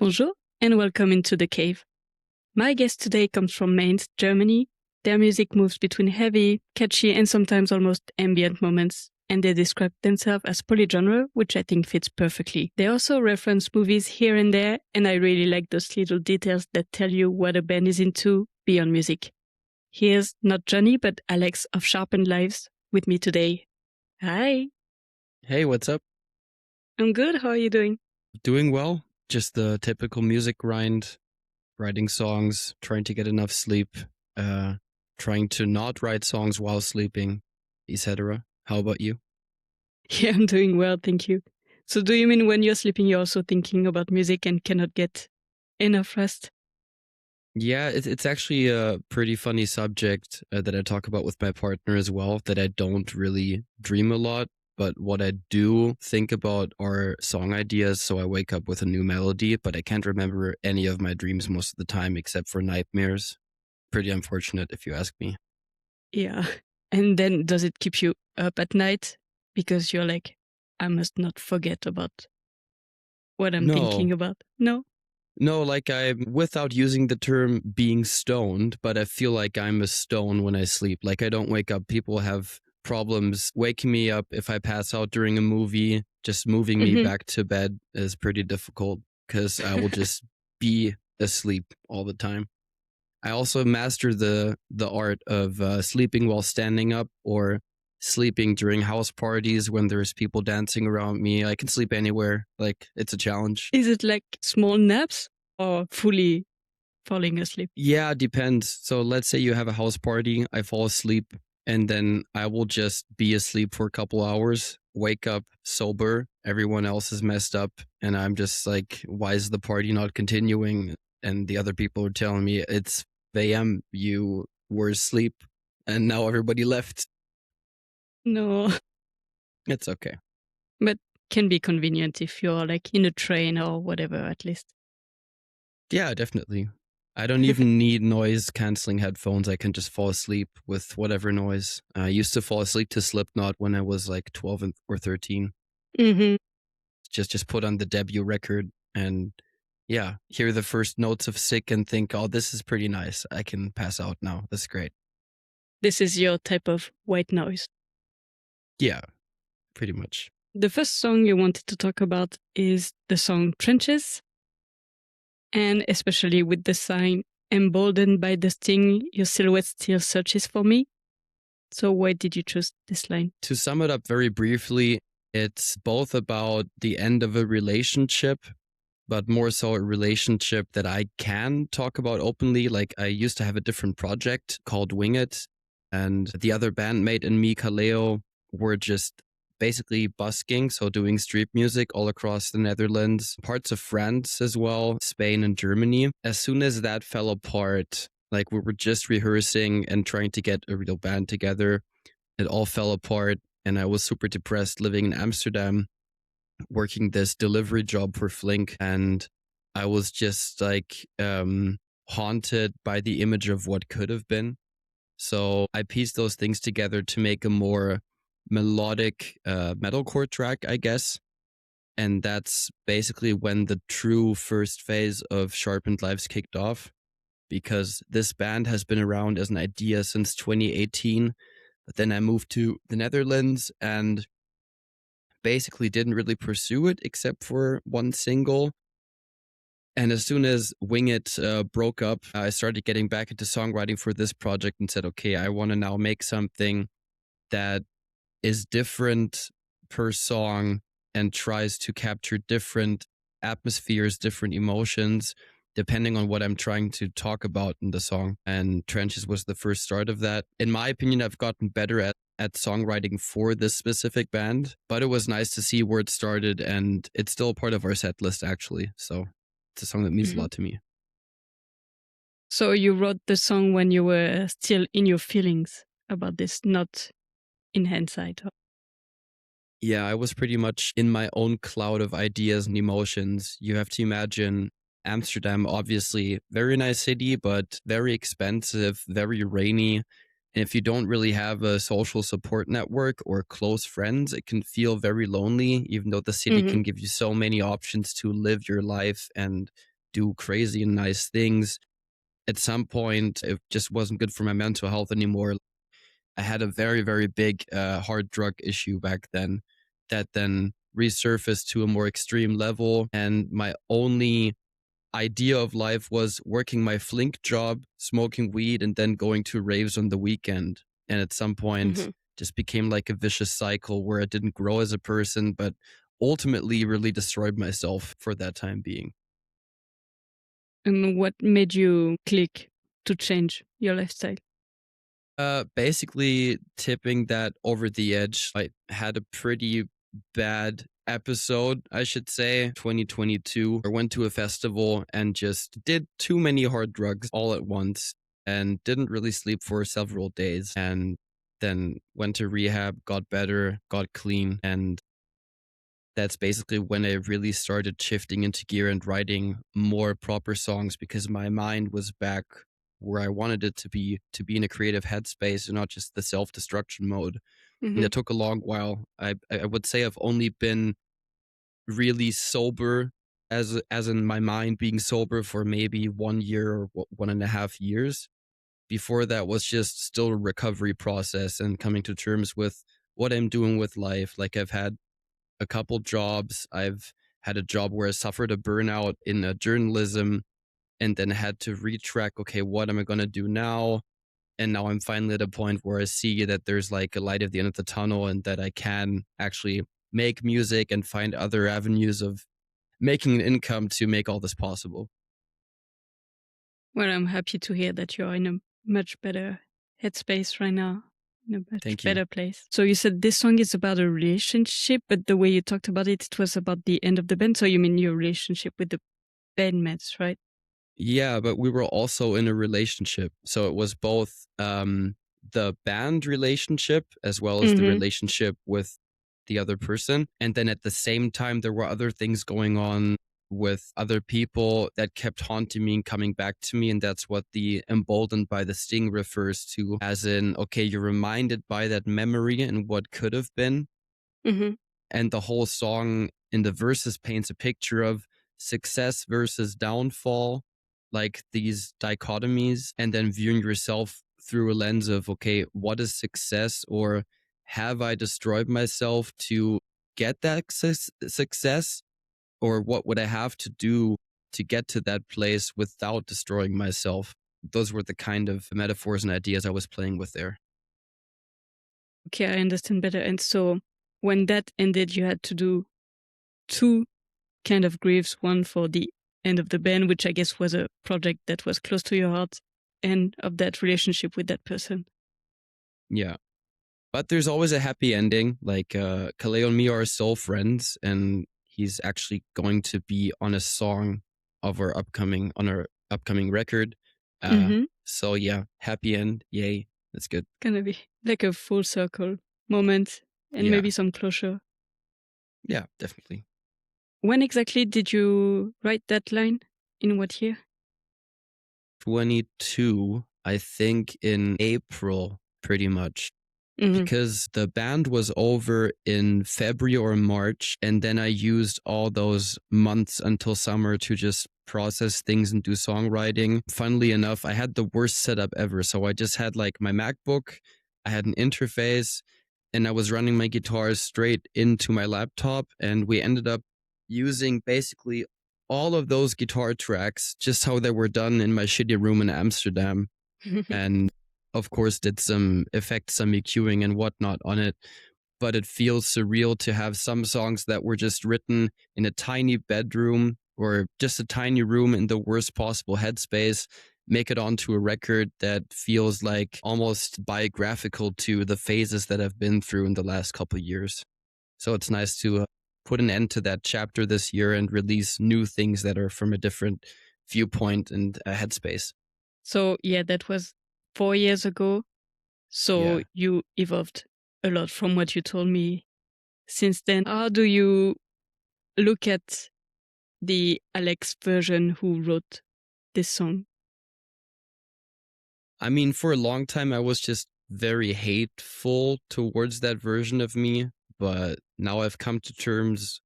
Bonjour and welcome into The Cave. My guest today comes from Mainz, Germany. Their music moves between heavy, catchy and sometimes almost ambient moments, and they describe themselves as polygenre, which I think fits perfectly. They also reference movies here and there, and I really like those little details that tell you what a band is into beyond music. Here's not Johnny, but Alex of Sharpened Lives with me today. Hi. Hey, what's up? I'm good. How are you doing? Doing well. Just the typical music grind, writing songs, trying to get enough sleep, trying to not write songs while sleeping, etc. How about you? Yeah, I'm doing well, thank you. So do you mean when you're sleeping, you're also thinking about music and cannot get enough rest? Yeah, it's actually a pretty funny subject that I talk about with my partner as well, that I don't really dream a lot. But what I do think about are song ideas. So I wake up with a new melody, but I can't remember any of my dreams most of the time except for nightmares. Pretty unfortunate if you ask me. Yeah. And then does it keep you up at night? Because you're like, I must not forget about what I'm thinking No, about. No? No, like I'm without using the term being stoned, but I feel like I'm a stone when I sleep. Like I don't wake up. People have problems waking me up if I pass out during a movie. Just moving me back to bed is pretty difficult because I will just be asleep all the time. I also mastered the art of sleeping while standing up or sleeping during house parties when there's people dancing around me. I can sleep anywhere. Like it's a challenge. Is it like small naps or fully falling asleep? Yeah, it depends. So let's say you have a house party, I fall asleep, and then I will just be asleep for a couple hours, wake up sober, everyone else is messed up, and I'm just like, why is the party not continuing? And the other people are telling me it's AM, you were asleep, and now everybody left. No. It's okay. But can be convenient if you're like in a train or whatever, at least. Yeah, definitely. I don't even need noise canceling headphones. I can just fall asleep with whatever noise. I used to fall asleep to Slipknot when I was like 12 or 13. Mm-hmm. Just put on the debut record and yeah, hear the first notes of Sick and think, oh, this is pretty nice. I can pass out now. That's great. This is your type of white noise. Yeah, pretty much. The first song you wanted to talk about is the song Trenches. And especially with the sign, emboldened by the sting, your silhouette still searches for me. So why did you choose this line? To sum it up very briefly, it's both about the end of a relationship, but more so a relationship that I can talk about openly. Like I used to have a different project called Wing It, and the other bandmate and me, Kaleo, were just basically busking, so doing street music all across the Netherlands, parts of France as well, Spain and Germany. As soon as that fell apart, like we were just rehearsing and trying to get a real band together, it all fell apart and I was super depressed living in Amsterdam, working this delivery job for Flink, and I was just like haunted by the image of what could have been. So I pieced those things together to make a more melodic metalcore track, I guess. And that's basically when the true first phase of Sharpened Lives kicked off, because this band has been around as an idea since 2018. But then I moved to the Netherlands and basically didn't really pursue it except for one single. And as soon as Wing It broke up, I started getting back into songwriting for this project and said, okay, I want to now make something that is different per song and tries to capture different atmospheres, different emotions, depending on what I'm trying to talk about in the song. And Trenches was the first start of that. In my opinion, I've gotten better at songwriting for this specific band, but it was nice to see where it started, and it's still part of our set list, actually. So it's a song that means a lot to me. So you wrote the song when you were still in your feelings about this, not in hindsight. Yeah, I was pretty much in my own cloud of ideas and emotions. You have to imagine Amsterdam, obviously, very nice city, but very expensive, very rainy. And if you don't really have a social support network or close friends, it can feel very lonely, even though the city can give you so many options to live your life and do crazy and nice things. At some point, it just wasn't good for my mental health anymore. I had a very, very big hard drug issue back then that then resurfaced to a more extreme level. And my only idea of life was working my flink job, smoking weed, and then going to raves on the weekend. And at some point, just became like a vicious cycle where I didn't grow as a person, but ultimately really destroyed myself for that time being. And what made you click to change your lifestyle? Basically tipping that over the edge. I had a pretty bad episode, I should say, 2022. I went to a festival and just did too many hard drugs all at once and didn't really sleep for several days, and then went to rehab, got better, got clean, and that's basically when I really started shifting into gear and writing more proper songs, because my mind was back where I wanted it to be in a creative headspace and not just the self-destruction mode. And it took a long while. I would say I've only been really sober, as in my mind being sober, for maybe 1 year or 1.5 years. Before that was just still a recovery process and coming to terms with what I'm doing with life. Like, I've had a couple jobs. I've had a job where I suffered a burnout in journalism and then had to retrack, okay, what am I going to do now? And now I'm finally at a point where I see that there's like a light at the end of the tunnel and that I can actually make music and find other avenues of making an income to make all this possible. Well, I'm happy to hear that you're in a much better headspace right now, in a much Thank you. better place. So you said this song is about a relationship, but the way you talked about it, it was about the end of the band. So you mean your relationship with the bandmates, right? Yeah, but we were also in a relationship. So it was both the band relationship as well as the relationship with the other person. And then at the same time, there were other things going on with other people that kept haunting me and coming back to me. And that's what the emboldened by the sting refers to, as in, okay, you're reminded by that memory and what could have been. And the whole song in the verses paints a picture of success versus downfall, like these dichotomies, and then viewing yourself through a lens of, okay, what is success, or have I destroyed myself to get that success, or what would I have to do to get to that place without destroying myself? Those were the kind of metaphors and ideas I was playing with there. Okay, I understand better. And so when that ended, you had to do two kind of grieves, one for the end of the band, which I guess was a project that was close to your heart, and of that relationship with that person. Yeah. But there's always a happy ending. Like, Kaleo and me are still friends, and he's actually going to be on a song of our upcoming record. So yeah, happy end. Yay. That's good. Gonna be like a full circle moment and Yeah. maybe some closure. Yeah, definitely. When exactly did you write that line? In what year? 22, I think in April, pretty much. Because the band was over in February or March, and then I used all those months until summer to just process things and do songwriting. Funnily enough, I had the worst setup ever. So I just had like my MacBook, I had an interface, and I was running my guitars straight into my laptop, and we ended up using basically all of those guitar tracks just how they were done in my shitty room in Amsterdam. And of course did some effects, some EQing and whatnot on it. But it feels surreal to have some songs that were just written in a tiny bedroom or just a tiny room in the worst possible headspace, make it onto a record that feels like almost biographical to the phases that I've been through in the last couple of years. So it's nice to put an end to that chapter this year and release new things that are from a different viewpoint and headspace. So yeah, that was 4 years ago. So Yeah. you evolved a lot from what you told me since then. How do you look at the Alex version who wrote this song? I mean, for a long time, I was just very hateful towards that version of me, but now I've come to terms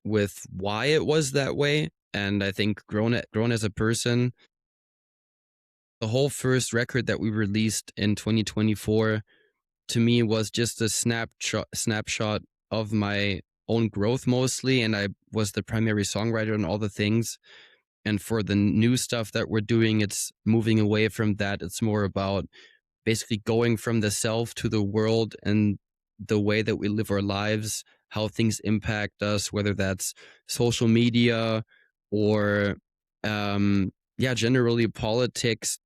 with why it was that way. and I think grown as a person. The whole first record that we released in 2024 to me was just a snapshot of my own growth mostly, and I was the primary songwriter on all the things. And for the new stuff that we're doing, it's moving away from that. It's more about basically going from the self to the world and the way that we live our lives, how things impact us, whether that's social media or generally politics,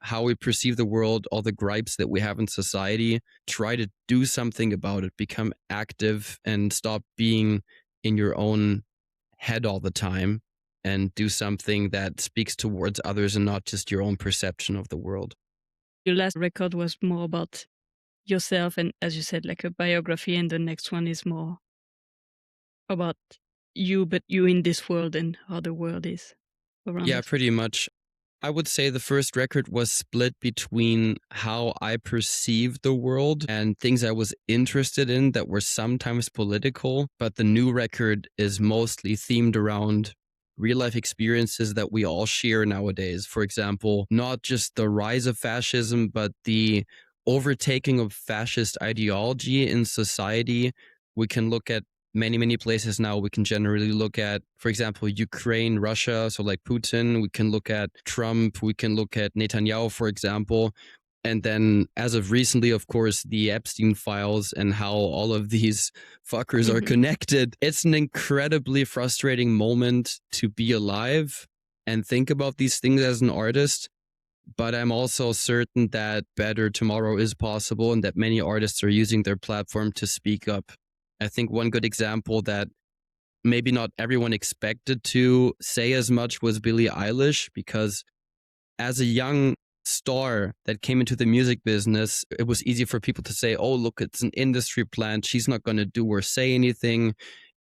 how we perceive the world, all the gripes that we have in society. Try to do something about it, become active, and stop being in your own head all the time, and do something that speaks towards others and not just your own perception of the world. Your last record was more about yourself and, as you said, like a biography, and the next one is more about you, but you in this world and how the world is around Yeah, us. pretty much. I would say the first record was split between how I perceived the world and things I was interested in that were sometimes political, but the new record is mostly themed around real life experiences that we all share nowadays. For example, not just the rise of fascism, but the overtaking of fascist ideology in society. We can look at many places now. We can generally look at, for example, Ukraine, Russia, so like Putin. We can look at Trump. We can look at Netanyahu, for example. And then, as of recently, of course, the Epstein files and how all of these fuckers are connected. It's an incredibly frustrating moment to be alive and think about these things as an artist. But I'm also certain that better tomorrow is possible and that many artists are using their platform to speak up. I think one good example that maybe not everyone expected to say as much was Billie Eilish, because as a young star that came into the music business, it was easy for people to say, oh, look, it's an industry plant. She's not going to do or say anything,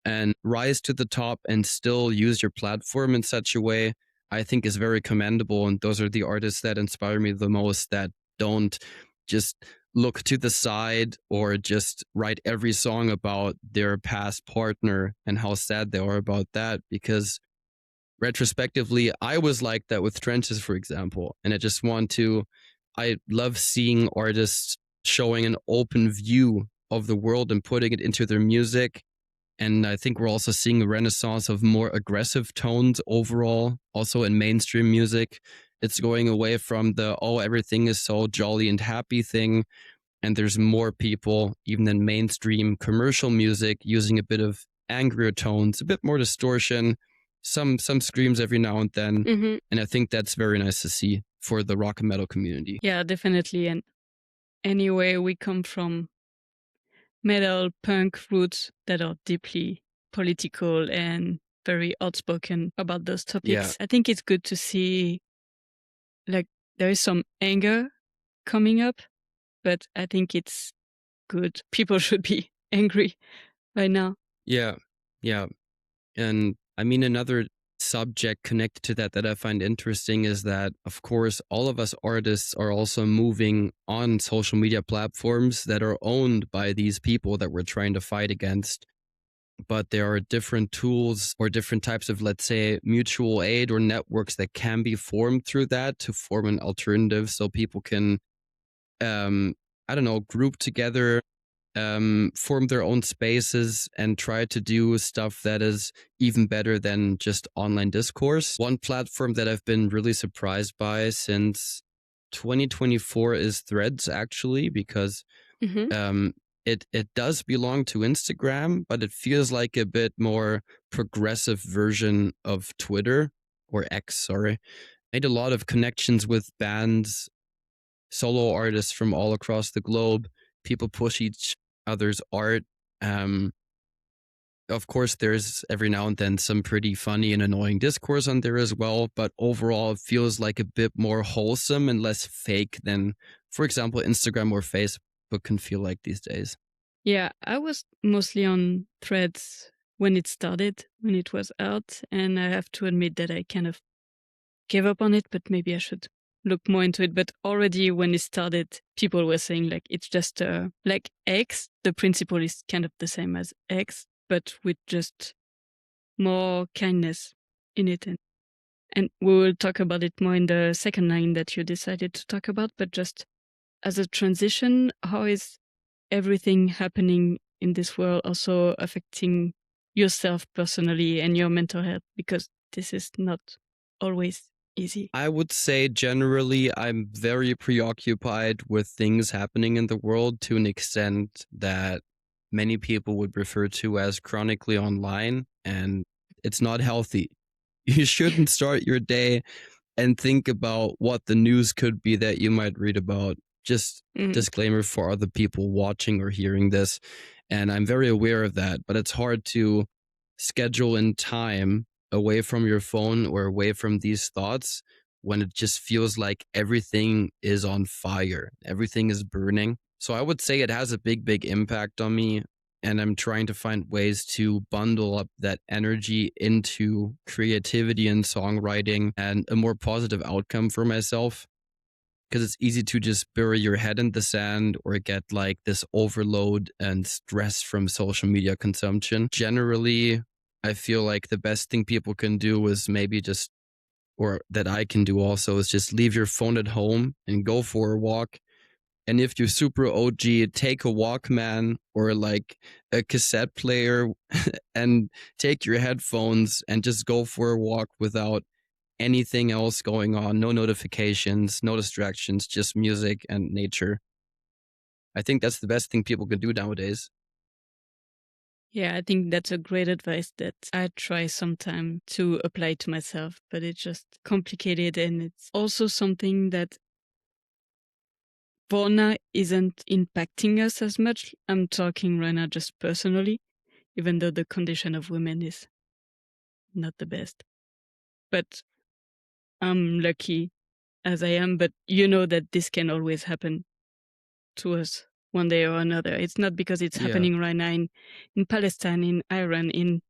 and rise to the top and still use your platform in such a way, I think is very commendable. And those are the artists that inspire me the most, that don't just look to the side or just write every song about their past partner and how sad they are about that. Because retrospectively, I was like that with Trenches, for example. And I love seeing artists showing an open view of the world and putting it into their music. And I think we're also seeing a renaissance of more aggressive tones overall, also in mainstream music. It's going away from the, oh, everything is so jolly and happy thing. And there's more people, even in mainstream commercial music, using a bit of angrier tones, a bit more distortion, some screams every now and then. And I think that's very nice to see for the rock and metal community. Yeah, definitely. And anyway, we come from metal punk roots that are deeply political and very outspoken about those topics. Yeah. I think it's good to see like there is some anger coming up, but I think it's good. People should be angry right now. Yeah. And I mean, another subject connected to that I find interesting is that, of course, all of us artists are also moving on social media platforms that are owned by these people that we're trying to fight against. But there are different tools or different types of, let's say, mutual aid or networks that can be formed through that to form an alternative, so people can, group together, form their own spaces and try to do stuff that is even better than just online discourse. One platform that I've been really surprised by since 2024 is Threads, actually, because it does belong to Instagram, but it feels like a bit more progressive version of Twitter, or X, sorry. Made a lot of connections with bands, solo artists from all across the globe. People push each other's art. Of course, there's every now and then some pretty funny and annoying discourse on there as well, but overall it feels like a bit more wholesome and less fake than, for example, Instagram or Facebook can feel like these days. Yeah, I was mostly on Threads when it started, when it was out, and I have to admit that I kind of gave up on it, but maybe I should look more into it. But already when it started, people were saying like it's just like X. The principle is kind of the same as X, but with just more kindness. in it. And we will talk about it more in the second line that you decided to talk about, but just as a transition, how is everything happening in this world also affecting yourself personally and your mental health? Because this is not always easy. I would say generally I'm very preoccupied with things happening in the world to an extent that many people would refer to as chronically online, and it's not healthy. You shouldn't start your day and think about what the news could be that you might read about. Just disclaimer for other people watching or hearing this. And I'm very aware of that, but it's hard to schedule in time away from your phone or away from these thoughts when it just feels like everything is on fire, everything is burning. So I would say it has a big impact on me. And I'm trying to find ways to bundle up that energy into creativity and songwriting and a more positive outcome for myself. Because it's easy to just bury your head in the sand or get like this overload and stress from social media consumption. Generally, I feel like the best thing people can do is maybe just, or that I can do also, is just leave your phone at home and go for a walk. And if you're super OG, take a Walkman or like a cassette player and take your headphones and just go for a walk without anything else going on. No notifications, no distractions, just music and nature. I think that's the best thing people can do nowadays. Yeah, I think that's a great advice that I try sometime to apply to myself, but it's just complicated. And it's also something that Borna isn't impacting us as much. I'm talking right now just personally, even though the condition of women is not the best. But I'm lucky as I am, but you know that this can always happen to us one day or another. It's not because it's happening right now in Palestine, in Iran, in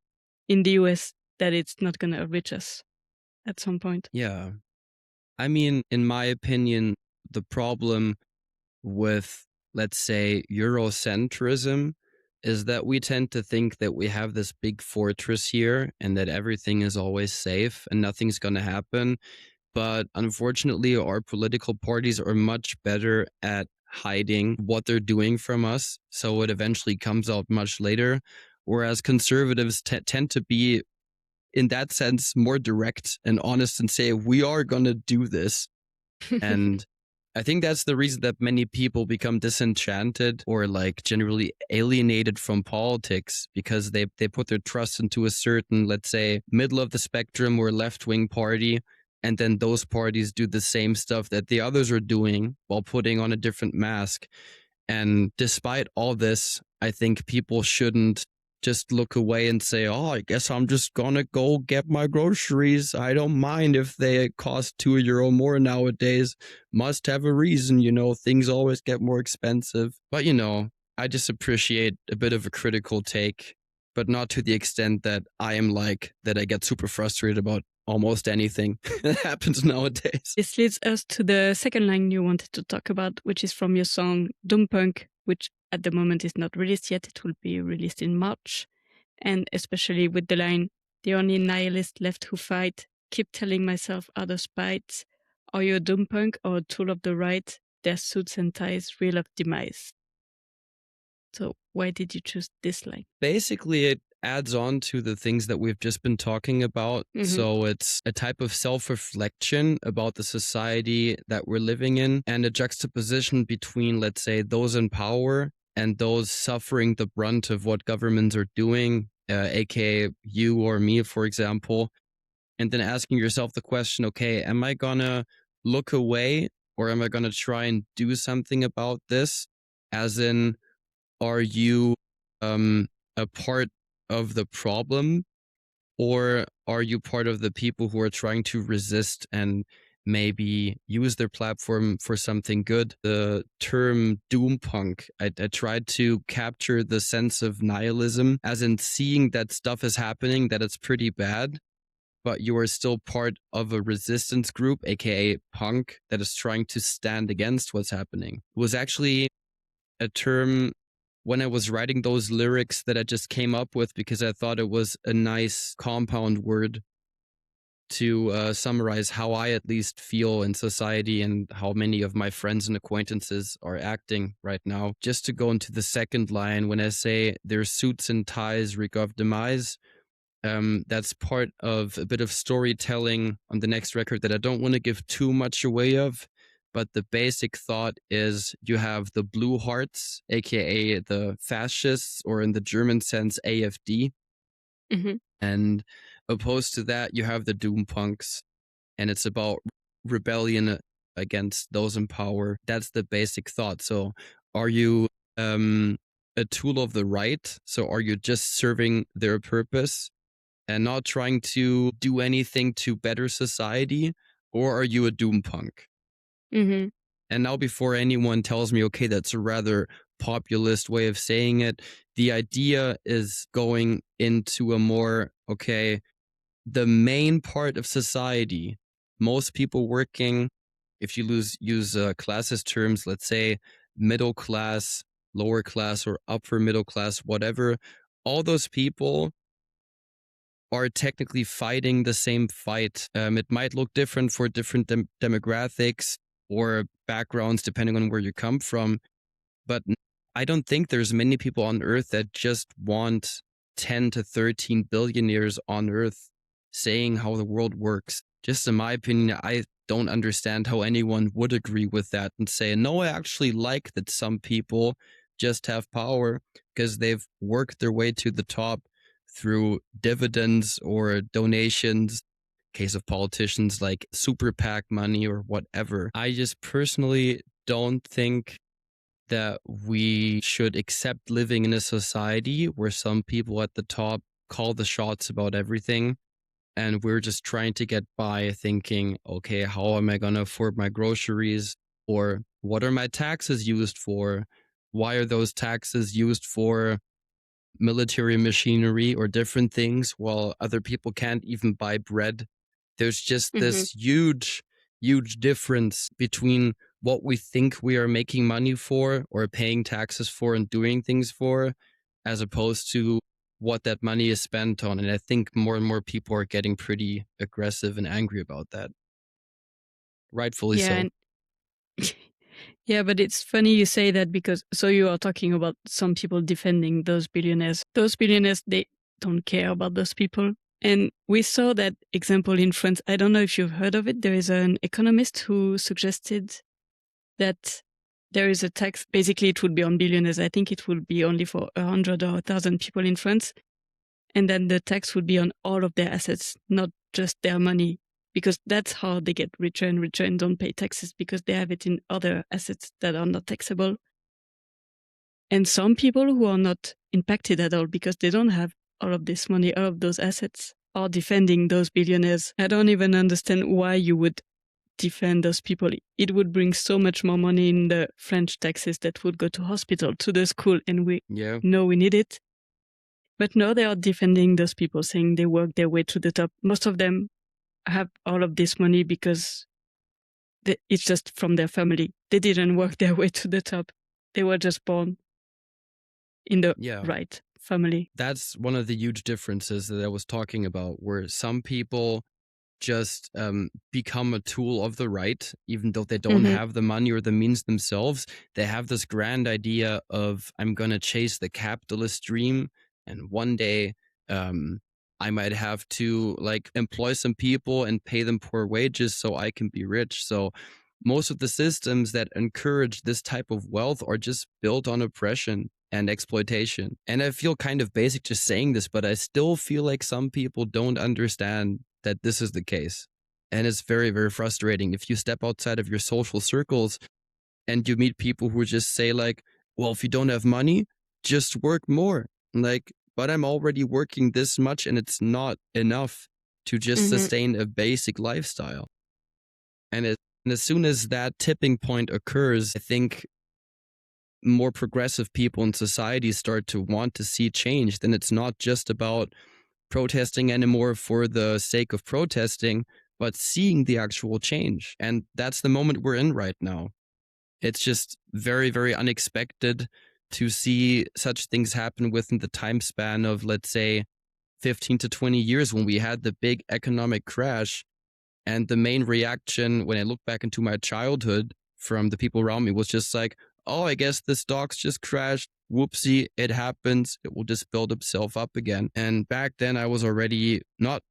the US that it's not going to reach us at some point. Yeah. I mean, in my opinion, the problem with, let's say, Eurocentrism is that we tend to think that we have this big fortress here and that everything is always safe and nothing's going to happen. But unfortunately, our political parties are much better at hiding what they're doing from us. So it eventually comes out much later. Whereas conservatives tend to be, in that sense, more direct and honest and say, we are going to do this. And I think that's the reason that many people become disenchanted or like generally alienated from politics, because they put their trust into a certain, let's say, middle of the spectrum or left-wing party. And then those parties do the same stuff that the others are doing while putting on a different mask. And despite all this, I think people shouldn't just look away and say, oh, I guess I'm just gonna go get my groceries. I don't mind if they cost €2 more nowadays. Must have a reason, things always get more expensive. But, I just appreciate a bit of a critical take, but not to the extent that I am like, that I get super frustrated about almost anything that happens nowadays. This leads us to the second line you wanted to talk about, which is from your song Doompunk, which at the moment is not released yet. It will be released in March. And especially with the line, the only nihilist left who fight, keep telling myself out of spite, are you a Doompunk or a tool of the right? Their suits and ties reel of demise. So why did you choose this line? Basically, it adds on to the things that we've just been talking about. So it's a type of self-reflection about the society that we're living in and a juxtaposition between, let's say, those in power and those suffering the brunt of what governments are doing, aka you or me, for example. And then asking yourself the question, okay, am I gonna look away or am I gonna try and do something about this? As in, are you a part of the problem, or are you part of the people who are trying to resist and maybe use their platform for something good? The term Doompunk, I tried to capture the sense of nihilism, as in seeing that stuff is happening, that it's pretty bad, but you are still part of a resistance group, aka punk, that is trying to stand against what's happening. It was actually a term when I was writing those lyrics that I just came up with because I thought it was a nice compound word. to summarize how I at least feel in society and how many of my friends and acquaintances are acting right now. Just to go into the second line, when I say their suits and ties reek of demise, that's part of a bit of storytelling on the next record that I don't want to give too much away of. But the basic thought is you have the Blue Hearts, aka the fascists, or in the German sense, AfD. Mm-hmm. And opposed to that, you have the Doompunks, and it's about rebellion against those in power. That's the basic thought. So, are you a tool of the right? So, are you just serving their purpose and not trying to do anything to better society? Or are you a Doompunk? Mm-hmm. And now, before anyone tells me, okay, that's a rather populist way of saying it, the idea is going into a more, okay, the main part of society, most people working, if you use classist terms, let's say middle class, lower class, or upper middle class, whatever, all those people are technically fighting the same fight. It might look different for different demographics or backgrounds, depending on where you come from. But I don't think there's many people on Earth that just want 10 to 13 billionaires on Earth saying how the world works. Just in my opinion, I don't understand how anyone would agree with that and say, no, I actually like that some people just have power because they've worked their way to the top through dividends or donations. Case of politicians like super PAC money or whatever. I just personally don't think that we should accept living in a society where some people at the top call the shots about everything. And we're just trying to get by thinking, okay, how am I going to afford my groceries? Or what are my taxes used for? Why are those taxes used for military machinery or different things while other people can't even buy bread? There's just Mm-hmm. this huge difference between what we think we are making money for or paying taxes for and doing things for, as opposed to what that money is spent on. And I think more and more people are getting pretty aggressive and angry about that. Rightfully Yeah, so. and yeah, but it's funny you say that because so you are talking about some people defending those billionaires. Those billionaires, they don't care about those people. And we saw that example in France. I don't know if you've heard of it. There is an economist who suggested that there is a tax. Basically, it would be on billionaires. I think it would be only for 100 or 1,000 people in France. And then the tax would be on all of their assets, not just their money, because that's how they get richer and richer and don't pay taxes because they have it in other assets that are not taxable. And some people who are not impacted at all because they don't have all of this money, all of those assets, are defending those billionaires. I don't even understand why you would defend those people. It would bring so much more money in the French taxes that would go to hospital, to the school, and we know we need it. But no, they are defending those people, saying they work their way to the top. Most of them have all of this money because it's just from their family. They didn't work their way to the top. They were just born in the right family. That's one of the huge differences that I was talking about, where some people just become a tool of the right, even though they don't have the money or the means themselves. They have this grand idea of, I'm going to chase the capitalist dream, and one day I might have to like employ some people and pay them poor wages so I can be rich. So most of the systems that encourage this type of wealth are just built on oppression and exploitation. And I feel kind of basic just saying this, but I still feel like some people don't understand that this is the case. And it's very, very frustrating. If you step outside of your social circles and you meet people who just say like, well, if you don't have money, just work more. Like, but I'm already working this much and it's not enough to just sustain a basic lifestyle. And as soon as that tipping point occurs, I think more progressive people in society start to want to see change. Then it's not just about protesting anymore for the sake of protesting, but seeing the actual change. And that's the moment we're in right now. It's just very, very unexpected to see such things happen within the time span of, let's say, 15 to 20 years when we had the big economic crash. And the main reaction when I look back into my childhood from the people around me was just like, oh, I guess the stocks just crashed. Whoopsie, it happens. It will just build itself up again. And back then I was already not,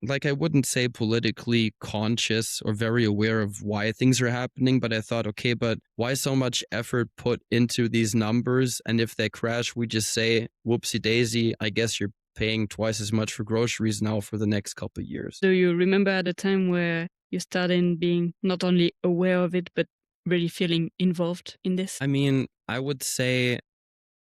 like, I wouldn't say politically conscious or very aware of why things are happening, but I thought, okay, but why so much effort put into these numbers? And if they crash, we just say, whoopsie daisy, I guess you're paying twice as much for groceries now for the next couple of years. Do you remember at a time where you started being not only aware of it, but really feeling involved in this? I mean, I would say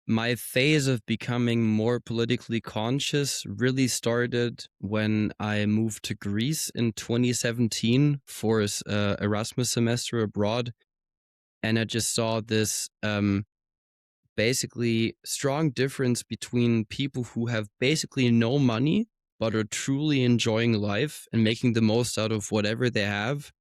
my phase of becoming more politically conscious really started when I moved to Greece in 2017 for an Erasmus semester abroad. And I just saw this basically strong difference between people who have basically no money but are truly enjoying life and making the most out of whatever they have,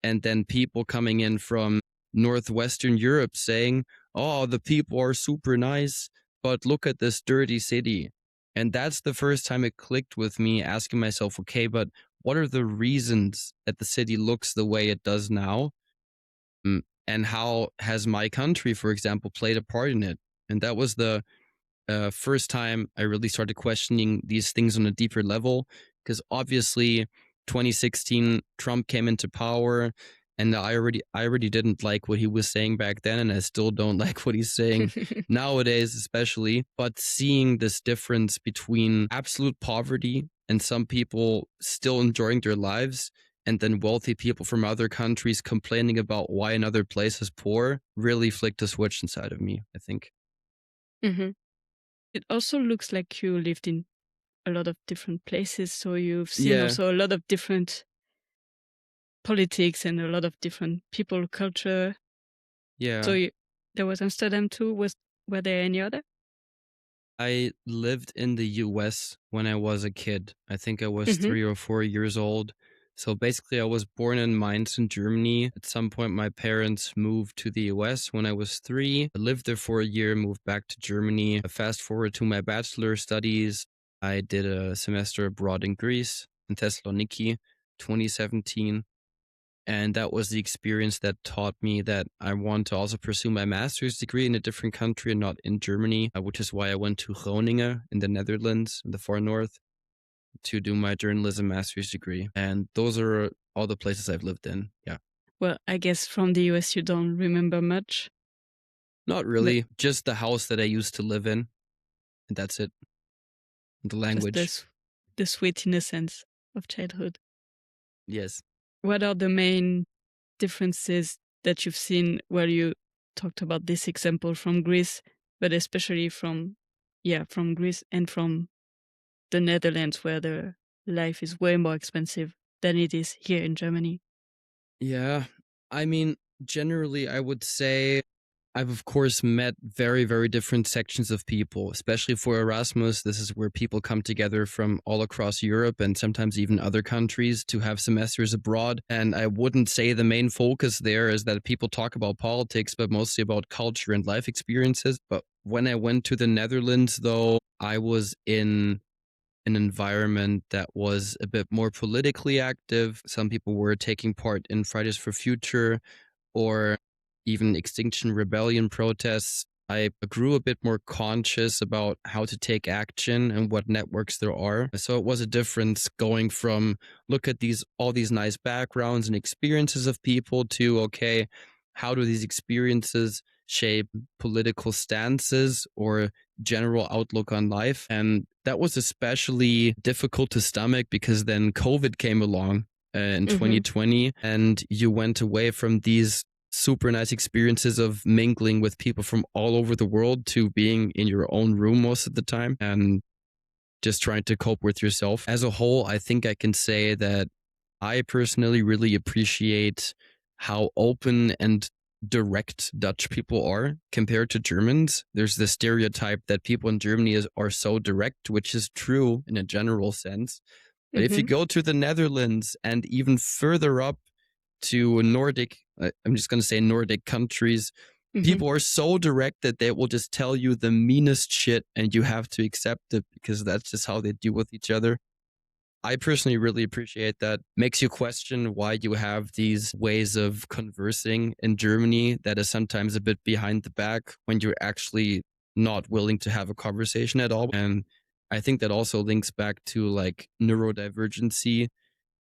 and then people coming in from Northwestern Europe saying, oh, the people are super nice, but look at this dirty city. And that's the first time it clicked with me, asking myself, okay, but what are the reasons that the city looks the way it does now? And how has my country, for example, played a part in it? And that was the first time I really started questioning these things on a deeper level, because obviously 2016 Trump came into power, and I already didn't like what he was saying back then, and I still don't like what he's saying nowadays, especially. But seeing this difference between absolute poverty and some people still enjoying their lives, and then wealthy people from other countries complaining about why another place is poor, really flicked a switch inside of me, I think. Mm-hmm. It also looks like you lived in a lot of different places, so you've seen Yeah, also a lot of different politics and a lot of different people, culture. So yeah. there was Amsterdam too. Were there any other? I lived in the US when I was a kid. I think I was Mm-hmm. 3 or 4 years old. So basically, I was born in Mainz in Germany. At some point, my parents moved to the US when I was 3. I lived there for a year, moved back to Germany. Fast forward to my bachelor studies. I did a semester abroad in Greece, in Thessaloniki, 2017. And that was the experience that taught me that I want to also pursue my master's degree in a different country and not in Germany, which is why I went to Groningen in the Netherlands, in the far north, to do my journalism master's degree. And those are all the places I've lived in. Yeah. Well, I guess from the US you don't remember much, Not but really, just the house that I used to live in. And that's it. The just language. the sweet innocence of childhood. Yes. What are the main differences that you've seen where you talked about this example from Greece, but especially from Greece and from the Netherlands, where the life is way more expensive than it is here in Germany? Yeah. I mean, generally, I would say I've, of course, met very, very different sections of people, especially for Erasmus. This is where people come together from all across Europe and sometimes even other countries to have semesters abroad. And I wouldn't say the main focus there is that people talk about politics, but mostly about culture and life experiences. But when I went to the Netherlands, though, I was in an environment that was a bit more politically active. Some people were taking part in Fridays for Future or even Extinction Rebellion protests. I grew a bit more conscious about how to take action and what networks there are. So it was a difference going from look at all these nice backgrounds and experiences of people to okay, how do these experiences shape political stances or general outlook on life? And that was especially difficult to stomach because then COVID came along in Mm-hmm. 2020 and you went away from these super nice experiences of mingling with people from all over the world to being in your own room most of the time and just trying to cope with yourself. As a whole, I think I can say that I personally really appreciate how open and direct Dutch people are compared to Germans. There's the stereotype that people in Germany are so direct, which is true in a general sense. But if you Mm-hmm. go to the Netherlands and even further up to Nordic, I'm just going to say Nordic countries, People are so direct that they will just tell you the meanest shit and you have to accept it because that's just how they deal with each other. I personally really appreciate that. Makes you question why you have these ways of conversing in Germany that is sometimes a bit behind the back when you're actually not willing to have a conversation at all. And I think that also links back to like neurodivergency,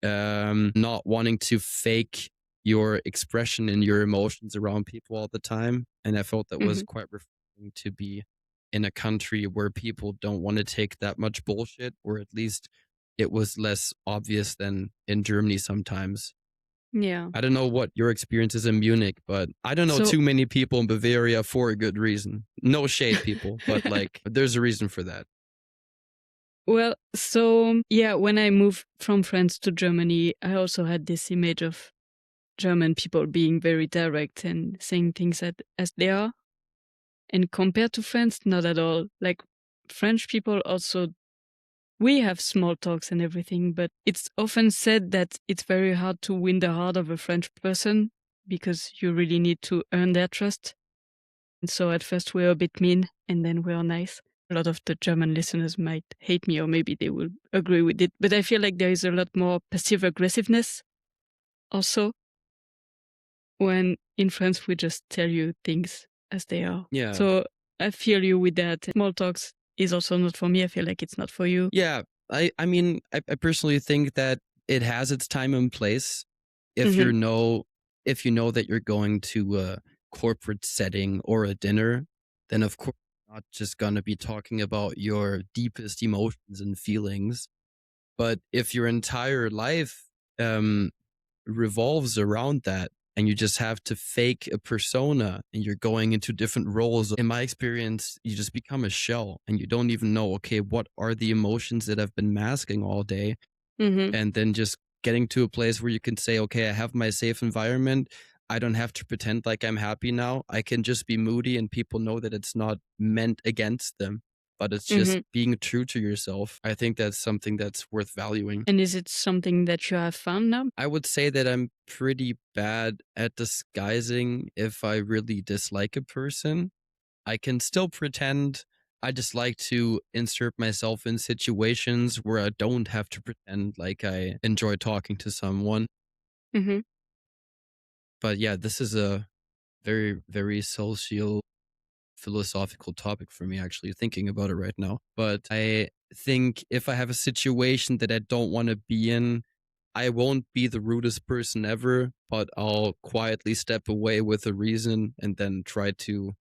not wanting to fake your expression and your emotions around people all the time. And I felt that was quite refreshing to be in a country where people don't want to take that much bullshit, or at least it was less obvious than in Germany sometimes. Yeah. I don't know what your experience is in Munich, but I don't know too many people in Bavaria for a good reason. No shade, people, but like there's a reason for that. Well, so yeah, when I moved from France to Germany, I also had this image of German people being very direct and saying things as they are. And compared to France, not at all. Like French people also, we have small talks and everything, but it's often said that it's very hard to win the heart of a French person because you really need to earn their trust. And so at first we're a bit mean and then we're nice. A lot of the German listeners might hate me or maybe they will agree with it, but I feel like there is a lot more passive aggressiveness also when in France we just tell you things as they are. Yeah. So I feel you with that. Small talks is also not for me. I feel like it's not for you. Yeah. I mean, I personally think that it has its time and place. If you know that you're going to a corporate setting or a dinner, then of course you're not just going to be talking about your deepest emotions and feelings. But if your entire life revolves around that and you just have to fake a persona and you're going into different roles, in my experience, you just become a shell and you don't even know, okay, what are the emotions that I've been masking all day? And then just getting to a place where you can say, okay, I have my safe environment. I don't have to pretend like I'm happy now. I can just be moody and people know that it's not meant against them, but it's just being true to yourself. I think that's something that's worth valuing. And is it something that you have found now? I would say that I'm pretty bad at disguising if I really dislike a person. I can still pretend. I just like to insert myself in situations where I don't have to pretend like I enjoy talking to someone. But yeah, this is a very, very socio philosophical topic for me, actually, thinking about it right now. But I think if I have a situation that I don't want to be in, I won't be the rudest person ever, but I'll quietly step away with a reason and then try to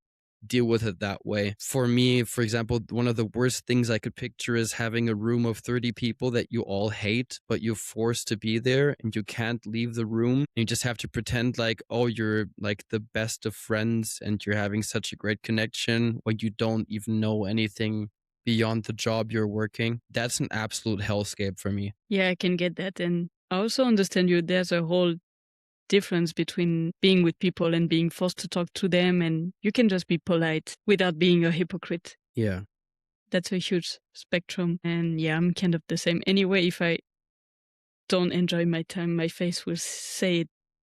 deal with it that way. For me, for example, one of the worst things I could picture is having a room of 30 people that you all hate, but you're forced to be there and you can't leave the room. You just have to pretend like, oh, you're like the best of friends and you're having such a great connection when you don't even know anything beyond the job you're working. That's an absolute hellscape for me. Yeah, I can get that. And I also understand you. There's a whole difference between being with people and being forced to talk to them, and you can just be polite without being a hypocrite. Yeah. That's a huge spectrum. And yeah, I'm kind of the same. Anyway, if I don't enjoy my time, my face will say it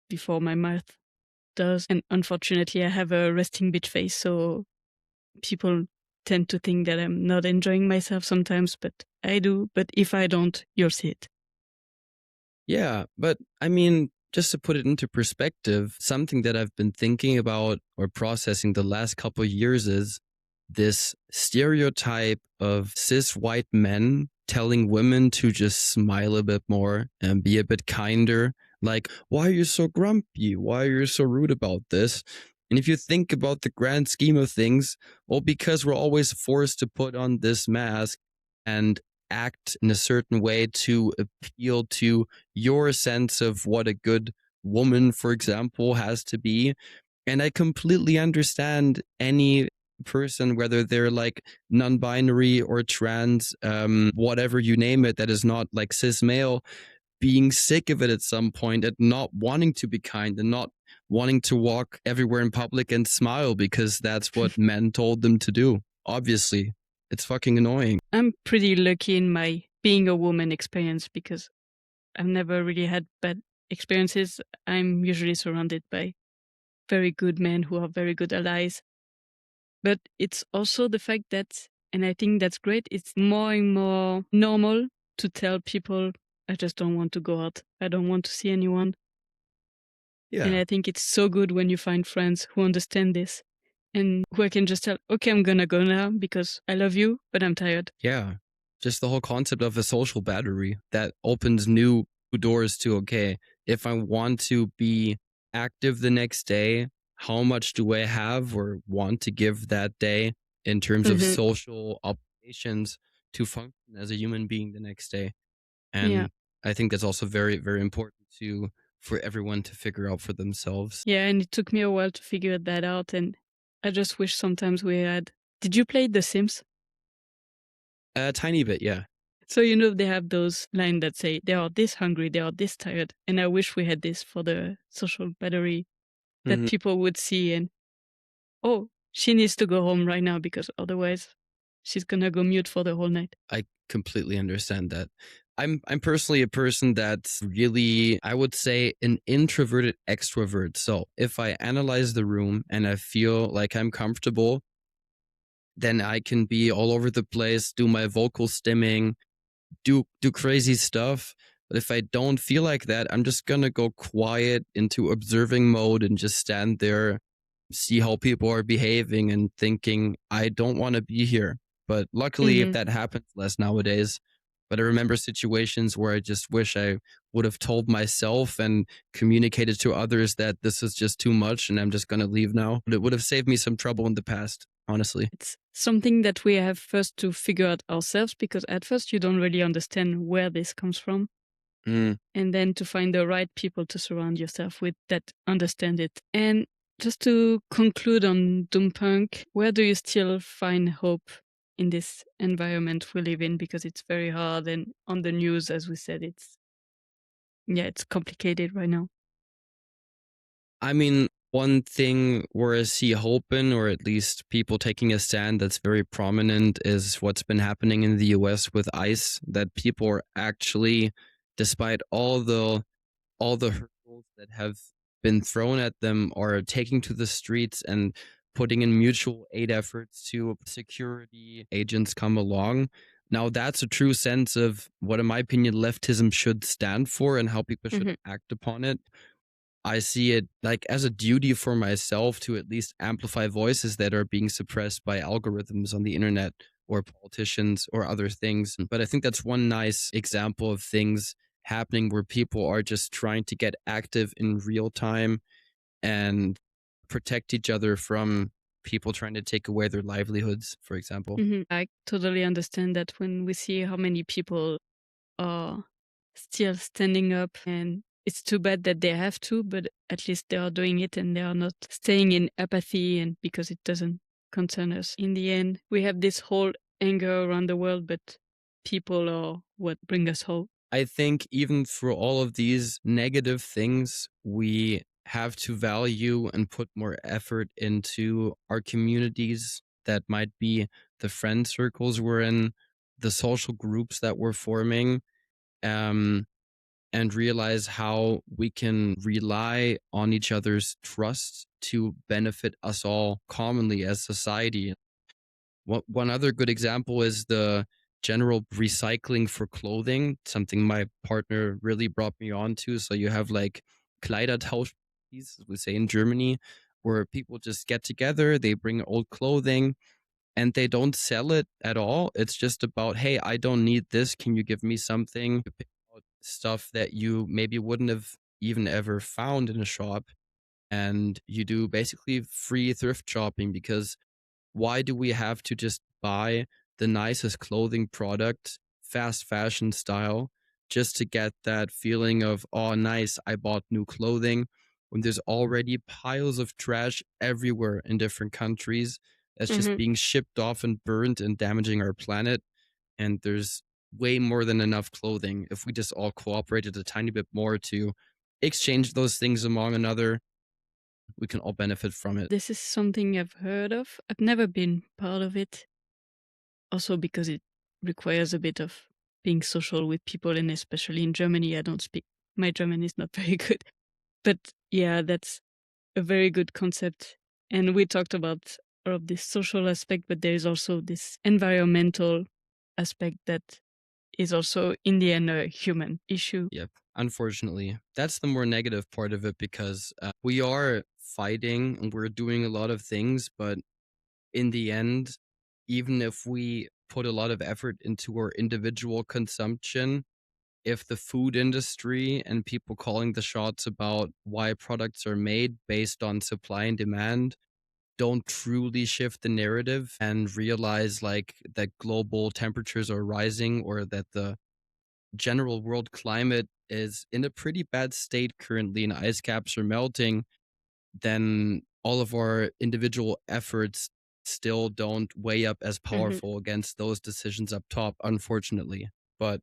before my mouth does. And unfortunately, I have a resting bitch face, so people tend to think that I'm not enjoying myself sometimes, but I do. But if I don't, you'll see it. Yeah, but I mean, just to put it into perspective, something that I've been thinking about or processing the last couple of years is this stereotype of cis white men telling women to just smile a bit more and be a bit kinder. Like, why are you so grumpy? Why are you so rude about this? And if you think about the grand scheme of things, well, because we're always forced to put on this mask and act in a certain way to appeal to your sense of what a good woman, for example, has to be. And I completely understand any person, whether they're like non-binary or trans, whatever you name it, that is not like cis male, being sick of it at some point and not wanting to be kind and not wanting to walk everywhere in public and smile because that's what men told them to do. Obviously, it's fucking annoying. I'm pretty lucky in my being a woman experience because I've never really had bad experiences. I'm usually surrounded by very good men who are very good allies. But it's also the fact that, and I think that's great, it's more and more normal to tell people, I just don't want to go out. I don't want to see anyone. And Yeah. I think it's so good when you find friends who understand this and who I can just tell, okay, I'm going to go now because I love you, but I'm tired. Yeah. Just the whole concept of a social battery that opens new doors to, okay, if I want to be active the next day, how much do I have or want to give that day in terms of social obligations to function as a human being the next day? Yeah. And I think that's also very, very important for everyone to figure out for themselves. Yeah. And it took me a while to figure that out. And I just wish sometimes we had. Did you play The Sims? A tiny bit, yeah. So, you know, they have those lines that say they are this hungry, they are this tired. And I wish we had this for the social battery that people would see and, oh, she needs to go home right now because otherwise she's going to go mute for the whole night. I completely understand that. I'm personally a person that's really, I would say, an introverted extrovert. So if I analyze the room and I feel like I'm comfortable, then I can be all over the place, do my vocal stimming, do crazy stuff. But if I don't feel like that, I'm just gonna go quiet into observing mode and just stand there, see how people are behaving and thinking, I don't want to be here. But luckily, if that happens less nowadays. But I remember situations where I just wish I would have told myself and communicated to others that this is just too much and I'm just going to leave now. But it would have saved me some trouble in the past, honestly. It's something that we have first to figure out ourselves because at first you don't really understand where this comes from. Mm. And then to find the right people to surround yourself with that understand it. And just to conclude on Doompunk, where do you still find hope in this environment we live in? Because it's very hard, and on the news, as we said, it's complicated right now. I mean, one thing where I see hope in, or at least people taking a stand that's very prominent, is what's been happening in the US with ICE, that people are actually, despite all the hurdles that have been thrown at them, are taking to the streets and putting in mutual aid efforts to security agents come along. Now, that's a true sense of what, in my opinion, leftism should stand for and how people should act upon it. I see it like as a duty for myself to at least amplify voices that are being suppressed by algorithms on the internet or politicians or other things. But I think that's one nice example of things happening where people are just trying to get active in real time and protect each other from people trying to take away their livelihoods, for example. I totally understand that when we see how many people are still standing up, and it's too bad that they have to, but at least they are doing it and they are not staying in apathy and because it doesn't concern us. In the end, we have this whole anger around the world, but people are what bring us hope. I think even through all of these negative things, we have to value and put more effort into our communities. That might be the friend circles we're in, the social groups that we're forming, and realize how we can rely on each other's trust to benefit us all commonly as society. One other good example is the general recycling for clothing, something my partner really brought me on to. So you have like Kleidertausch, as we say in Germany, where people just get together, they bring old clothing and they don't sell it at all. It's just about, hey, I don't need this. Can you give me something? You pick out stuff that you maybe wouldn't have even ever found in a shop. And you do basically free thrift shopping because why do we have to just buy the nicest clothing product, fast fashion style, just to get that feeling of, oh, nice, I bought new clothing, when there's already piles of trash everywhere in different countries that's just being shipped off and burned and damaging our planet? And there's way more than enough clothing if we just all cooperated a tiny bit more to exchange those things among another. We can all benefit from it. This is something I've heard of. I've never been part of it. Also because it requires a bit of being social with people, and especially in Germany, I don't speak. My German is not very good. But yeah, that's a very good concept. And we talked about all of this social aspect, but there is also this environmental aspect that is also in the end a human issue. Yep. Unfortunately, that's the more negative part of it, because we are fighting and we're doing a lot of things, but in the end, even if we put a lot of effort into our individual consumption, if the food industry and people calling the shots about why products are made based on supply and demand don't truly shift the narrative and realize like that global temperatures are rising, or that the general world climate is in a pretty bad state currently and ice caps are melting, then all of our individual efforts still don't weigh up as powerful against those decisions up top, unfortunately. But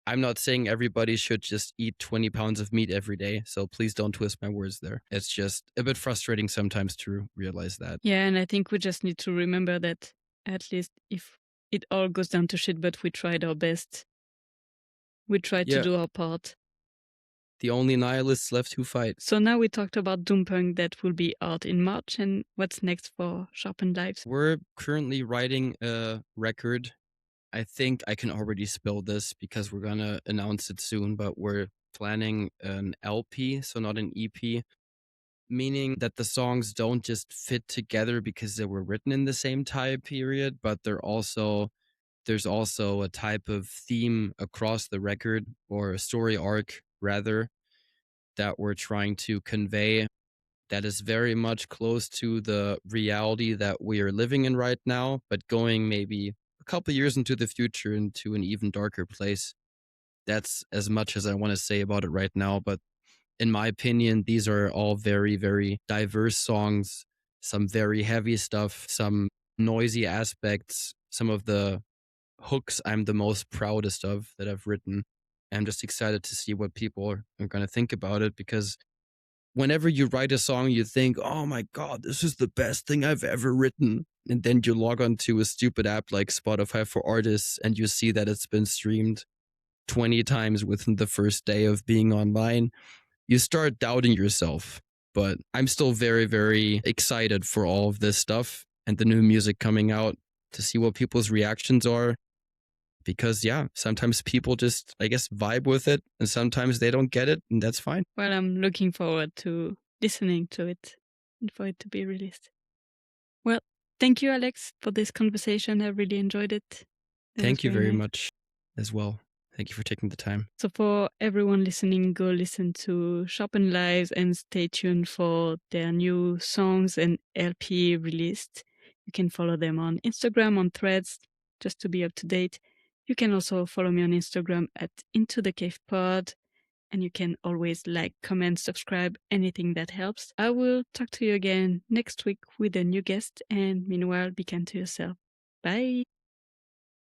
I'm not saying everybody should just eat 20 pounds of meat every day, so please don't twist my words there. It's just a bit frustrating sometimes to realize that. Yeah, and I think we just need to remember that at least if it all goes down to shit, but we tried our best. We tried to do our part. The only nihilists left who fight. So now we talked about Doompunk that will be out in March, and what's next for Sharpened Lives? We're currently writing a record. I think I can already spill this because we're gonna announce it soon, but we're planning an LP, so not an EP, meaning that the songs don't just fit together because they were written in the same time period, but there's also a type of theme across the record, or a story arc rather, that we're trying to convey that is very much close to the reality that we are living in right now, but going maybe a couple years into the future into an even darker place. That's as much as I want to say about it right now. But in my opinion, these are all very, very diverse songs, some very heavy stuff, some noisy aspects, some of the hooks I'm the most proudest of that I've written. I'm just excited to see what people are going to think about it, because whenever you write a song, you think, oh my God, this is the best thing I've ever written. And then you log on to a stupid app like Spotify for Artists and you see that it's been streamed 20 times within the first day of being online. You start doubting yourself. But I'm still very, very excited for all of this stuff and the new music coming out, to see what people's reactions are. Because yeah, sometimes people just, I guess, vibe with it, and sometimes they don't get it, and that's fine. Well, I'm looking forward to listening to it and for it to be released. Well, thank you, Alex, for this conversation. I really enjoyed it. Thank you very much as well. Thank you for taking the time. So for everyone listening, go listen to Sharpened Lives and stay tuned for their new songs and LP released. You can follow them on Instagram, on Threads, just to be up to date. You can also follow me on Instagram at IntoTheCavePod. And you can always like, comment, subscribe, anything that helps. I will talk to you again next week with a new guest. And meanwhile, be kind to yourself. Bye.